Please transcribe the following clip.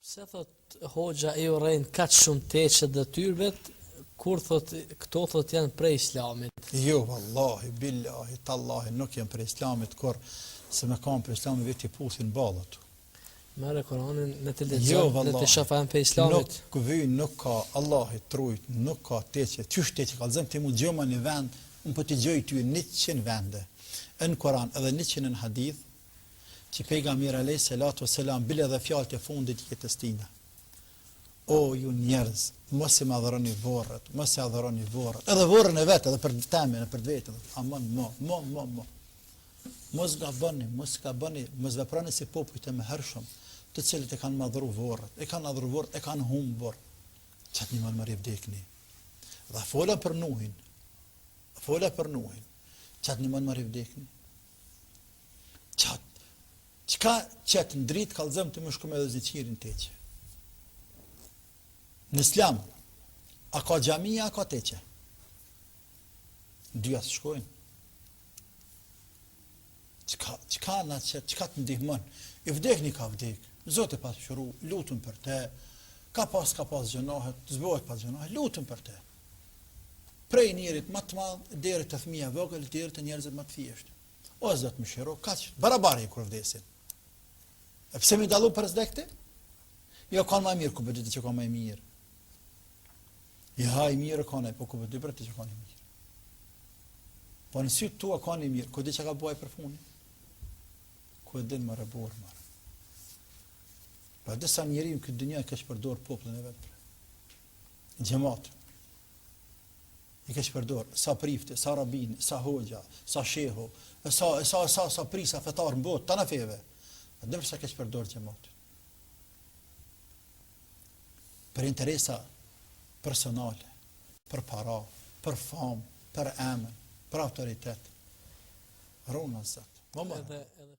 Pse thot hoxha i urrejnë kaq shumë teqe detyrvet, kur thot këto thot janë prej islamit? Jo, vallahi, billahi, tallahi, nuk janë prej islamit, kur se me kam për islamit veti pusin ballat. Merë Koranin në të Jo, lexon, në të vallahi. shafan për islamit. Nuk ka, Allahi trujt, nuk ka teqe, qysh teqe, ka zëmë të mu gjëma një vend, unë po të gjoj ty 100 vende, në Koran edhe 100 në hadith, që pejgamberi alayhi salatu wasalam bile dhe fjalët e fundit i jetës tij. O ju njerëz, mos e madhroni vorrët, mos e adhuroni vorrët. Edhe vorrën e vet, edhe për temën, për vetën. Aman, mo. Mos gaboni, mos veproni si popujt e mëhershëm, të cilët e kanë madhru vorrët, e kanë adhuru vorrët, e kanë humbur. Çat një marrë vdekni. Dhe fola për Nuhin. Çat një marrë vdekni. Çat Qka qëtë në dritë kalëzëm të më shkume edhe ziqirin teqe? Në islam, a ka gjamia, a ka teqe? Dyja të shkojnë. Qka në qëtë, qka të ndihmon? I vdekni ka vdek, Zotë e pas shuru, lutëm për te, ka pas gjënohet, zbohet pas gjënohet, lutëm për te. Prej njerit më të madhë, deri të fëmija vogël, deri të njerëzit më të thjeshtë. O Zotë më shiro, kaq, barabari kur vdesin. E pse mi dalu për zdekti? Jo, kanë ma mirë, ku për dytë që kanë ma mirë. Ja, i mirë kanë, po ku për dy për të që kanë i mirë. Po në sytë tua kanë i mirë, ku di që ka buaj për funi? Ku e din më rëborë marë. Pa disa njeri në këtë dënja i kesh përdorë poplën e vetë. Gjematë. I kesh përdorë, sa prifti, sa rabini, sa hoxha, sa sheho, sa prisa fetar në botë, ta në feve. Dhe përsa kesh përdorë gjematin. Për interesa personale, për para, për famë, për emën, për autoritet. Rona zëtë.